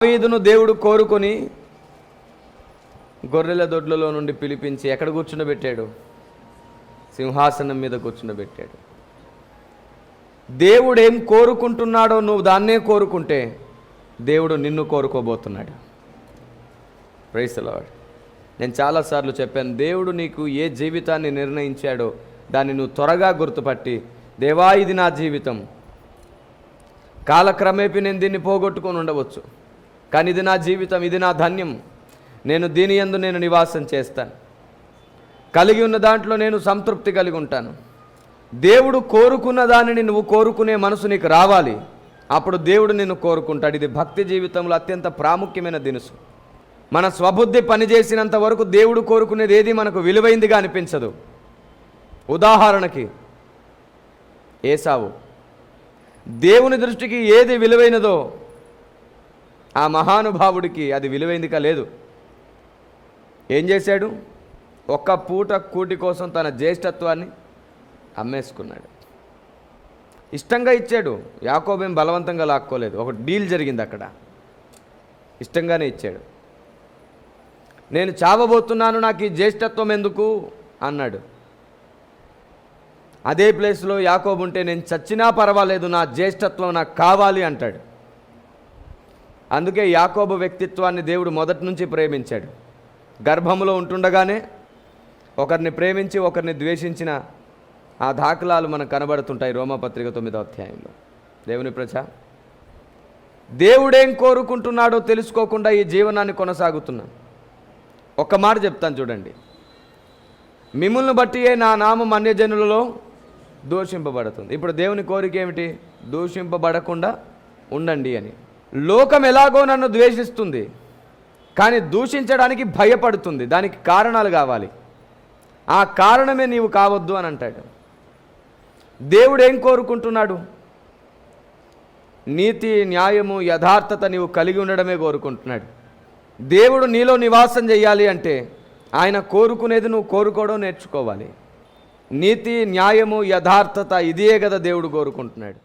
దావీదును దేవుడు కోరుకొని గొర్రెల దొడ్లలో నుండి పిలిపించి ఎక్కడ కూర్చుండబెట్టాడు? సింహాసనం మీద కూర్చుండబెట్టాడు. దేవుడు ఏం కోరుకుంటున్నాడో నువ్వు దాన్నే కోరుకుంటే దేవుడు నిన్ను కోరుకోబోతున్నాడు. Praise the lord. నేను చాలాసార్లు చెప్పాను, దేవుడు నీకు ఏ జీవితాన్ని నిర్ణయించాడో దాన్ని నువ్వు త్వరగా గుర్తుపట్టి, దేవా ఇది నా జీవితం, కాలక్రమేపీ నేను దీన్ని పోగొట్టుకొని ఉండవచ్చు, కానీ ఇది నా జీవితం, ఇది నా ధన్యం, నేను దీని యందు నేను నివాసం చేస్తాను, కలిగి ఉన్న దాంట్లో నేను సంతృప్తి కలిగి ఉంటాను. దేవుడు కోరుకున్న దానిని నువ్వు కోరుకునే మనసు నీకు రావాలి. అప్పుడు దేవుడు నిన్ను కోరుకుంటాడు. ఇది భక్తి జీవితంలో అత్యంత ప్రాముఖ్యమైన దినుసు. మన స్వబుద్ధి పనిచేసినంత వరకు దేవుడు కోరుకునేది ఏది మనకు విలువైందిగా అనిపించదు. ఉదాహరణకి ఏసావు, దేవుని దృష్టికి ఏది విలువైనదో ఆ మహానుభావుడికి అది విలువైందిగా లేదు. ఏం చేశాడు? ఒక్క పూట కూటి కోసం తన జ్యేష్ఠత్వాన్ని అమ్మేసుకున్నాడు. ఇష్టంగా ఇచ్చాడు. యాకోబేం బలవంతంగా లాక్కోలేదు. ఒక డీల్ జరిగింది అక్కడ. ఇష్టంగానే ఇచ్చాడు. నేను చావబోతున్నాను, నాకు ఈ జ్యేష్ఠత్వం ఎందుకు అన్నాడు. అదే ప్లేస్లో యాకోబు ఉంటే నేను చచ్చినా పర్వాలేదు, నా జ్యేష్ఠత్వం నాకు కావాలి అంటాడు. అందుకే యాకోబు వ్యక్తిత్వాన్ని దేవుడు మొదటి నుంచి ప్రేమించాడు. గర్భములో ఉంటుండగానే ఒకరిని ప్రేమించి ఒకరిని ద్వేషించిన ఆ దాఖలాలు మనకు కనబడుతుంటాయి రోమాపత్రిక 9వ అధ్యాయంలో. దేవుని ప్రజ, దేవుడేం కోరుకుంటున్నాడో తెలుసుకోకుండా ఈ జీవనాన్ని కొనసాగుతున్నాను. ఒక్క మాట చెప్తాను చూడండి, మిమ్మల్ని బట్టియే నా నామం అన్యజనులలో దూషింపబడుతుంది. ఇప్పుడు దేవుని కోరిక ఏమిటి? దూషింపబడకుండా ఉండండి అని. లోకం ఎలాగో నన్ను ద్వేషిస్తుంది, కానీ దూషించడానికి భయపడుతుంది. దానికి కారణాలు కావాలి. ఆ కారణమే నీవు కావద్దు అని అంటాడు. దేవుడు ఏం కోరుకుంటున్నాడు? నీతి, న్యాయము, యథార్థత నీవు కలిగి ఉండడమే కోరుకుంటున్నాడు. దేవుడు నీలో నివాసం చేయాలి అంటే ఆయన కోరుకునేది నువ్వు కోరుకోవడం నేర్చుకోవాలి. నీతి, న్యాయము, యథార్థత ఇదే కదా దేవుడు కోరుకుంటున్నాడు.